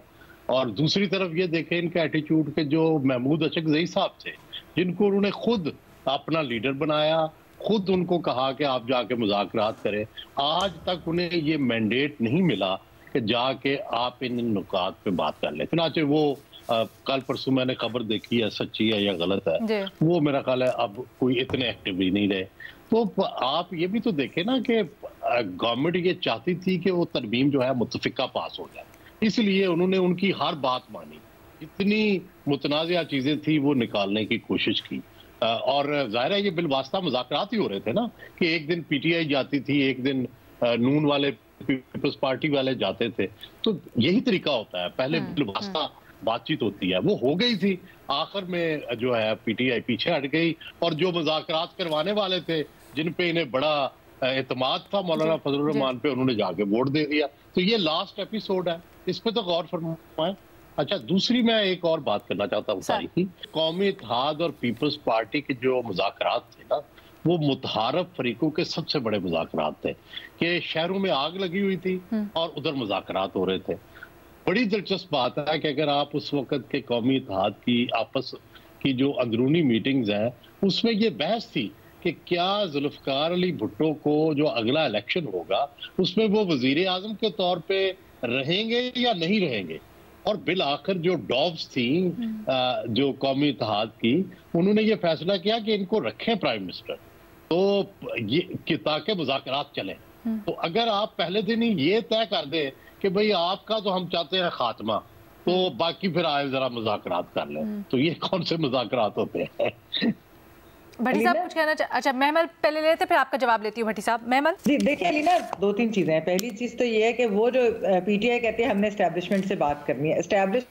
और दूसरी तरफ ये देखें इनका एटीट्यूड के जो महमूद अशरफ जई साहब थे, जिनको उन्होंने खुद अपना लीडर बनाया, खुद उनको कहा कि आप जाके मुज़ाकरात करें। आज तक उन्हें ये मैंडेट नहीं मिला कि जाके आप इन नुकात पे बात कर लें। चुनांचे वो कल परसों मैंने खबर देखी है, सच्ची है या गलत है, वो मेरा ख्याल है अब कोई इतने एक्टिव भी नहीं रहे। तो आप ये भी तो देखें ना कि गवर्नमेंट ये चाहती थी कि वो तरमीम जो है मुतफिका पास हो जाए, इसलिए उन्होंने उनकी हर बात मानी। इतनी मुतनाज़िया चीजें थी वो निकालने की कोशिश की, और जाहिर है ये बिलवास्ता मुज़ाकरात ही हो रहे थे ना, कि एक दिन पीटीआई जाती थी, एक दिन नून वाले पीपल्स पार्टी वाले जाते थे। तो यही तरीका होता है, पहले बिलवास्ता बातचीत होती है। वो हो गई थी, आखिर में जो है पीटीआई पीछे हट गई, और जो मुज़ाकरात करवाने वाले थे, जिन पे इन्हें बड़ा एतमाद था मौलाना फजलुर रहमान पे, उन्होंने जाके वोट दे दिया। तो ये लास्ट एपिसोड है, इस पे तो गौर फरमाएं। अच्छा, दूसरी मैं एक और बात करना चाहता हूँ सारी की, कौमी इत्तेहाद और पीपल्स पार्टी के जो मुज़ाकरात थे ना, वो मुतहारफ फरीकों के सबसे बड़े मुज़ाकरात थे, कि शहरों में आग लगी हुई थी और उधर मुज़ाकरात हो रहे थे। बड़ी दिलचस्प बात है कि अगर आप उस वक्त के कौमी इत्तेहाद की आपस की जो अंदरूनी मीटिंग्स हैं, उसमें ये बहस थी कि क्या जुल्फकार अली भुट्टो को जो अगला इलेक्शन होगा उसमें वो वजीर आजम के तौर पे रहेंगे या नहीं रहेंगे। और बिल आखिर जो डॉब्स थी जो कौमी इत्तेहाद की, उन्होंने ये फैसला किया कि इनको रखें प्राइम मिनिस्टर, तो ये ताकि मुज़ाकरात चले। तो अगर आप पहले दिन ही ये तय कर दें कि भाई आपका तो हम चाहते हैं खात्मा, तो बाकी फिर आए जरा मुज़ाकरात कर लें, तो ये कौन से मुज़ाकरात होते हैं? भट्टी साहब कुछ कहना अच्छा, महमल पहले लेते फिर आपका जवाब लेती हूँ। भट्टी साहब, महमल जी देखिए अलीना, दो तीन चीजें हैं। पहली चीज तो ये है कि वो जो पीटीआई कहती है हमने एस्टैब्लिशमेंट से बात करनी है, एस्टैब्लिश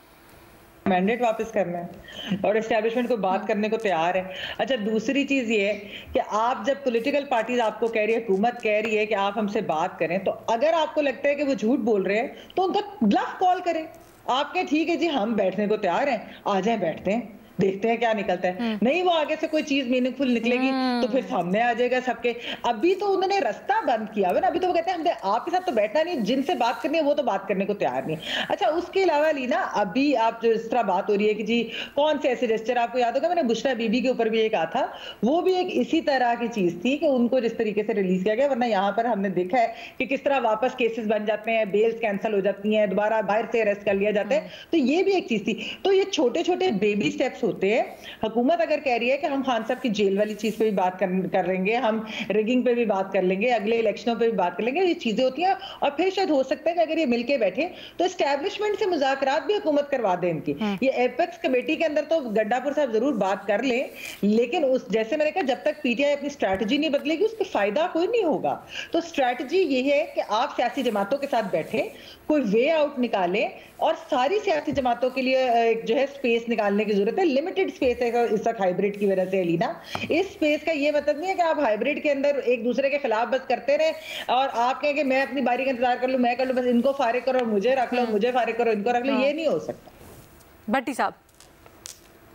मैंडेट वापस करना है और एस्टैब्लिशमेंट को बात करने को तैयार है। अच्छा, दूसरी चीज ये है कि आप जब पॉलिटिकल पार्टीज आपको कह रही है, हुकूमत कह रही है कि आप हमसे बात करें, तो अगर आपको लगता है कि वो झूठ बोल रहे हैं तो उनका ब्लफ कॉल करें। आप कहें ठीक है जी हम बैठने को तैयार हैं, आ जाए बैठते हैं, देखते हैं क्या निकलता है। नहीं वो आगे से कोई चीज मीनिंगफुल निकलेगी तो फिर सामने आ जाएगा सबके। अभी तो उन्होंने रास्ता बंद किया हुआ ना, अभी तो वो कहते हैं हम आपके साथ तो बैठना नहीं, जिनसे बात करनी है वो तो बात करने को तैयार नहीं। अच्छा, उसके अलावा लीना, अभी आप जो इस तरह बात हो रही है कि जी कौन से ऐसे जेस्चर, आपको याद होगा मैंने बुशरा बीबी के ऊपर भी ये कहा था, वो भी एक इसी तरह की चीज थी कि उनको जिस तरीके से रिलीज किया गया, वरना यहाँ पर हमने देखा है कि किस तरह वापस केसेस बन जाते हैं, बेल्स कैंसिल हो जाती हैं, दोबारा बाहर से अरेस्ट कर लिया जाता है। तो ये भी एक चीज थी। तो ये छोटे छोटे बेबी स्टेप्स होते हैं। हुकूमत अगर कह रही है कि हम खान साहब की जेल वाली चीज पे भी बात कर लेंगे, हम रिगिंग पे भी बात कर लेंगे, अगले इलेक्शनों पे भी बात कर लेंगे, ये चीजें होती हैं। और फिर शायद हो सकता है कि अगर ये मिलके बैठे तो एस्टैब्लिशमेंट से मुज़ाकरात भी हुकूमत करवा दे इनकी। ये एपेक्स कमेटी के अंदर तो गड्डापुर साहब जरूर बात कर ले, लेकिन उस जैसे मैंने कहा जब तक पीटीआई अपनी स्ट्रैटेजी नहीं बदलेगी उसके फायदा कोई नहीं होगा। तो स्ट्रैटेजी ये है कि आप सियासी जमातों के साथ बैठे, कोई वे आउट निकाले, और सारी सियासी जमातों के लिए जो है स्पेस निकालने की जरूरत है। लिमिटेड स्पेस है इस वक्त हाइब्रिड की वजह से अलीना। इस स्पेस का ये मतलब नहीं है कि आप हाइब्रिड के अंदर एक दूसरे के खिलाफ बस करते रहे और आप कहें कि मैं अपनी बारी का इंतजार कर लूं, मैं कर लूं, बस इनको फारिग करो मुझे रख लो, मुझे फारिग करो इनको रख लो, ये नहीं हो सकता। भट्टी साहब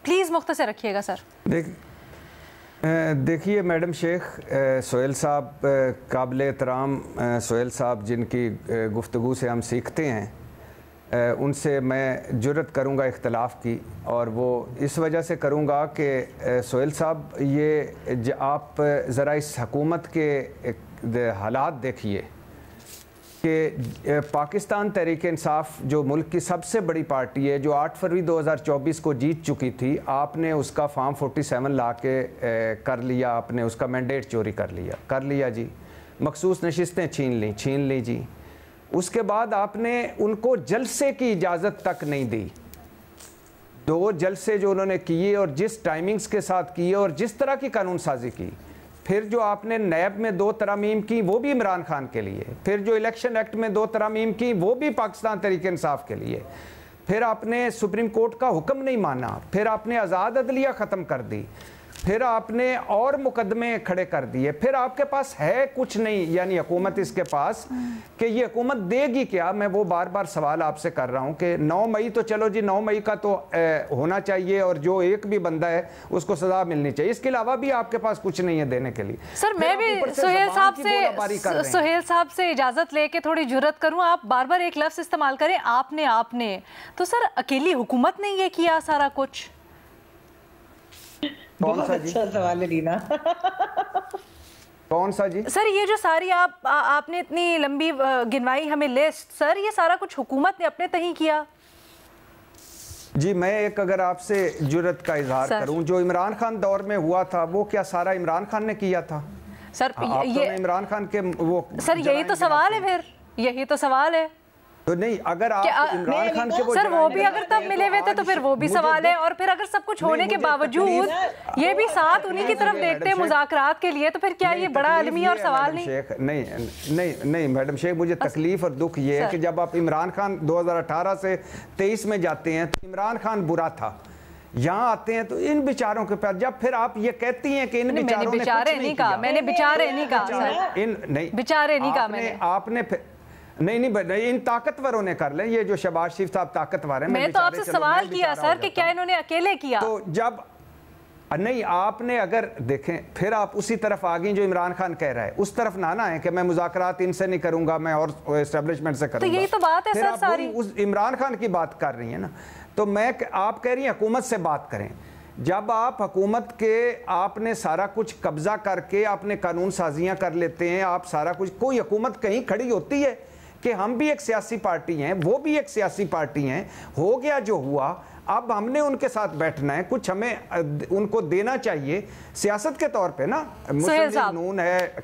प्लीज मुख्तसर रखिएगा सर। देखिए मैडम शेख, सोहेल साहब काबिल एहतराम सोहेल साहब, जिनकी गुफ्तगू से हम सीखते हैं, उनसे मैं जुर्रत करूंगा इख्तलाफ की, और वो इस वजह से करूंगा कि सोहेल साहब ये आप ज़रा इस हकूमत के हालात देखिए कि पाकिस्तान तहरीक इंसाफ जो मुल्क की सबसे बड़ी पार्टी है, जो 8 फरवरी 2024 को जीत चुकी थी, आपने उसका फॉर्म 47 ला के कर लिया, आपने उसका मैंडेट चोरी कर लिया जी, मखसूस नशिस्तें छीन ली जी। उसके बाद आपने उनको जलसे की इजाज़त तक नहीं दी। 2 जलसे जो उन्होंने किए और जिस टाइमिंग्स के साथ किए और जिस तरह की कानून साजी की, फिर जो आपने नैब में 2 तरमीम की वो भी इमरान खान के लिए, फिर जो इलेक्शन एक्ट में 2 तरमीम की वो भी पाकिस्तान तहरीक इंसाफ के लिए, फिर आपने सुप्रीम कोर्ट का हुक्म नहीं माना, फिर आपने आज़ाद अदलिया ख़त्म कर दी, फिर आपने और मुकदमे खड़े कर दिए, फिर आपके पास है कुछ नहीं, यानी हुकूमत इसके पास कि ये हुकूमत देगी क्या। मैं वो बार बार सवाल आपसे कर रहा हूँ कि 9 मई तो चलो जी, 9 मई का तो होना चाहिए, और जो एक भी बंदा है उसको सजा मिलनी चाहिए, इसके अलावा भी आपके पास कुछ नहीं है देने के लिए। सर मैं भी सोहेल साहब से इजाजत लेके थोड़ी जुर्रत करूँ, आप बार बार एक लफ्ज इस्तेमाल करें आपने, तो सर अकेली हुकूमत ने ये किया सारा कुछ? कौन सा जी? अच्छा सवाल है लीना। कौन सा जी? सर ये जो सारी आपने इतनी लंबी गिनवाई हमें लिस्ट, सर ये सारा कुछ हुकूमत ने अपने तही किया? जी मैं एक अगर आपसे जुर्रत का इजहार करूं, जो इमरान खान दौर में हुआ था वो क्या सारा इमरान खान ने किया था? सर ये इमरान खान के वो, सर यही तो सवाल है, फिर यही तो सवाल है। तो नहीं, अगर आप इमरान खान के सर वो भी अगर तब मिले हुए थे तो फिर वो भी सवाल है, और फिर अगर सब कुछ होने के बावजूद ये भी साथ उन्हीं की तरफ देखते हैं मुज़ाकरात के लिए, तो फिर क्या ये बड़ा अलमी और सवाल नहीं? नहीं मैडम शेख, मुझे तकलीफ और दुख ये है कि जब आप इमरान खान 2018 से 23 में जाते हैं तो इमरान खान बुरा था, यहाँ आते हैं तो इन बेचारों के पास, जब फिर आप ये कहती हैं कि इन बेचारों ने बेचारे नहीं कहा, मैंने बेचारे नहीं कहा, इन नहीं बेचारे नहीं कहा मैंने, आपने नहीं इन ताकतवरों ने कर ले, ये जो शहबाज शरीफ साहब ताकतवर हैं। मैं तो आपसे सवाल किया सर कि क्या इन्होंने अकेले किया? तो जब नहीं आपने अगर देखें, फिर आप उसी तरफ आ गई जो इमरान खान कह रहा है, उस तरफ ना है कि मैं मुज़ाकरात इनसे नहीं करूंगा, मैं और एस्टेब्लिशमेंट से करूंगा। तो यही तो बात है सर, सारी उस इमरान खान की बात कर रही है ना। तो आप कह रही हैं हुकूमत से बात करें। जब आप हुकूमत के आपने सारा कुछ कब्जा करके आपने कानून साजियां कर लेते हैं, आप सारा कुछ, कोई हुकूमत कहीं खड़ी होती है कि हम भी एक सियासी पार्टी हैं, वो भी एक सियासी पार्टी हैं, हो गया जो हुआ, अब हमने उनके साथ बैठना है, कुछ हमें उनको देना चाहिए सियासत के तौर पे ना। मुस्लिम नून है,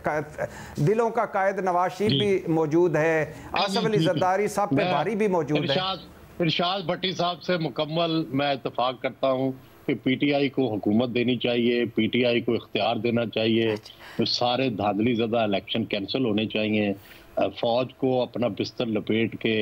दिलों का कायद नवाज शरीफ भी मौजूद है, आसिफ अली जरदारी साहब पे भारी भी मौजूद है। इरशाद भट्टी साहब से मुकम्मल मैं इत्तेफाक करता हूँ कि पीटीआई को हुकूमत देनी चाहिए, पीटीआई को इख्तियार देना चाहिए, तो सारे धांधली ज़दा इलेक्शन कैंसिल होने चाहिए, फौज को अपना बिस्तर लपेट के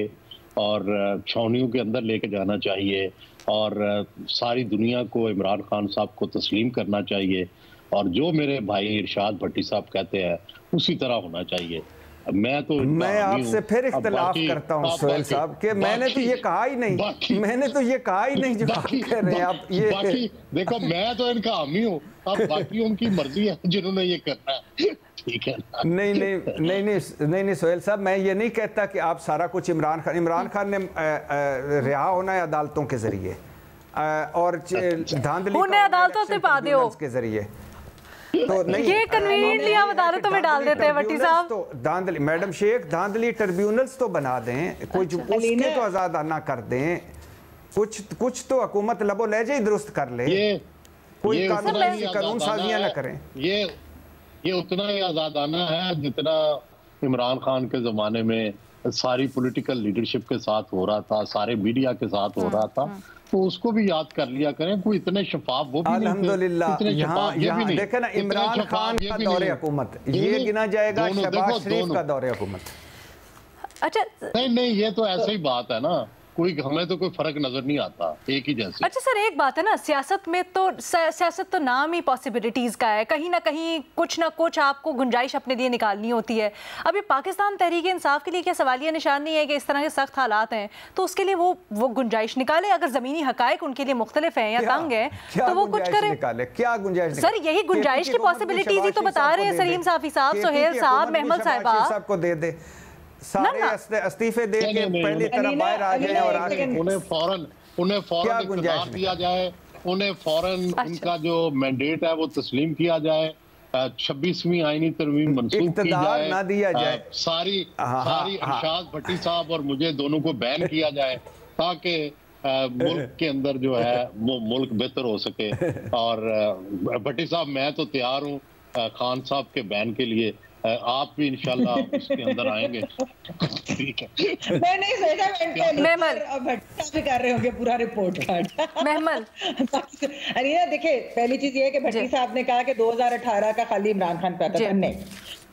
और छावनियों के अंदर लेके जाना चाहिए, और सारी दुनिया को इमरान खान साहब को तस्लीम करना चाहिए, और जो मेरे भाई इरशाद भट्टी साहब कहते हैं उसी तरह होना चाहिए। मैं आपसे फिर इख्तिलाफ करता हूँ सोहेल साहब के, मैंने तो ये कहा ही नहीं, मैंने तो ये कहा ही नहीं जो आप कह रहे हैं। आप ये देखो, मैं तो इनका हामी हूँ, अब बाकी उनकी मर्जी है जिन्होंने ये करना है, ठीक है ना? नहीं सोहेल साहब, मैं ये नहीं कहता कि आप सारा कुछ इमरान खान ने रिहा होना है अदालतों के जरिए और धांधली अदालतों से पा दो के जरिए, तो नहीं ये कन्वीनियंटली आप अदालतों में डाल देते हैं भट्टी साहब। तो धांधली मैडम शेख, धांधली ट्रिब्यूनल्स तो बना दें, कुछ उसके तो आजादाना कर दें, कुछ तो हुकूमत लबो लहजे ही दुरुस्त कर ले, कोई कानून साजियां ना करें। ये उतना ही आजादाना है जितना इमरान खान के जमाने में सारी पॉलिटिकल लीडरशिप के साथ हो रहा था, सारे मीडिया के साथ हो रहा था, तो उसको भी याद कर लिया करें। कोई इतने शफाफ वो भी अल्हम्दुलिल्लाह यहाँ देखे ना, इमरान खान का दौरे हुकूमत ये गिना जाएगा, शहबाज शरीफ का दौरे हुकूमत। अच्छा नहीं ये तो ऐसे ही बात है ना, कोई हमें तो कोई फर्क नजर नहीं आता, एक ही जैसे। अच्छा सर, एक बात है ना, सियासत तो नाम ही पॉसिबिलिटीज का है, कहीं ना कहीं कुछ ना कुछ आपको गुंजाइश अपने लिए निकालनी होती है। अभी पाकिस्तान तहरीक इंसाफ के लिए क्या सवालिया निशान नहीं है कि इस तरह के सख्त हालात हैं तो उसके लिए वो गुंजाइश निकाले, अगर जमीनी हकायक उनके लिए मुख्तलिफ है या तंग है तो वो कुछ करे। क्या गुंजाइश? सर यही गुंजाइश की पॉसिबिलिटीज ही तो बता रहे हैं सलीम साफी साहब, सोहेल साहब, महमद साहिबा को दे दे, सारे इस्तीफे दे के पहली तरह बाहर आ जाए और उन्हें फौरन इख्तियार दिया जाए, उन्हें फौरन उनका जो मैंडेट है वो तस्लीम किया जाए, 26वीं आईनी तरमीम मंसूख की जाए, ना दिया जाए, सारी इरशाद भट्टी साहब और मुझे दोनों को बैन किया जाए, ताकि मुल्क के अंदर जो है वो मुल्क बेहतर हो सके। और भट्टी साहब मैं तो तैयार हूँ खान साहब के बैन के लिए, आप भी इंशाल्लाह उसके अंदर आएंगे, ठीक है? मैं नहीं सोचा मेहमल भी कर रहे होंगे पूरा रिपोर्ट कार्ड मेहमल। अरे ना देखिए, पहली चीज ये है कि भट्टी साहब ने कहा कि 2018 का खाली इमरान खान पे आता था, नहीं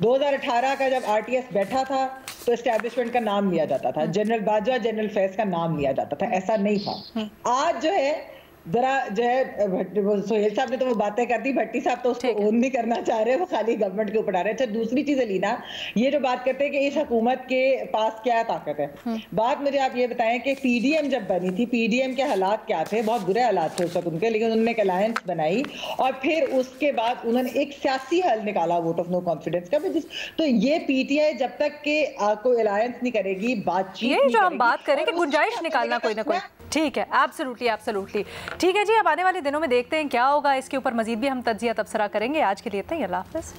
2018 का जब आरटीएस बैठा था तो एस्टेब्लिशमेंट का नाम लिया जाता था, जनरल बाजवा, जनरल फैज का नाम लिया जाता था, ऐसा नहीं था। आज जो है जरा जो है सोहेल साहब ने तो वो बातें कर दी, भट्टी साहब तो उसको ओन नहीं करना चाह रहे, वो खाली गवर्नमेंट के ऊपर आ रहे हैं। अच्छा दूसरी चीज अलीना, ये जो बात करते हैं कि इस हुकूमत के पास क्या ताकत है, बात मुझे आप ये बताएं कि पीडीएम जब बनी थी, पीडीएम के हालात क्या थे? बहुत बुरे हालात थे उस वक्त उनके, लेकिन उन्होंने एक अलायंस बनाई और फिर उसके बाद उन्होंने एक सियासी हल निकाला वोट ऑफ नो कॉन्फिडेंस का। तो ये पीटीआई जब तक के कोई अलायंस नहीं करेगी, बातचीत जो हम बात करें कि गुंजाइश निकालना कोई ना कोई, ठीक है, एब्सोल्युटली एब्सोल्युटली। ठीक है जी, अब आने वाले दिनों में देखते हैं क्या होगा, इसके ऊपर मजीद भी हम तज्जिया तबसरा करेंगे। आज के लिए इतना ही, अल्लाह हाफ़िज़।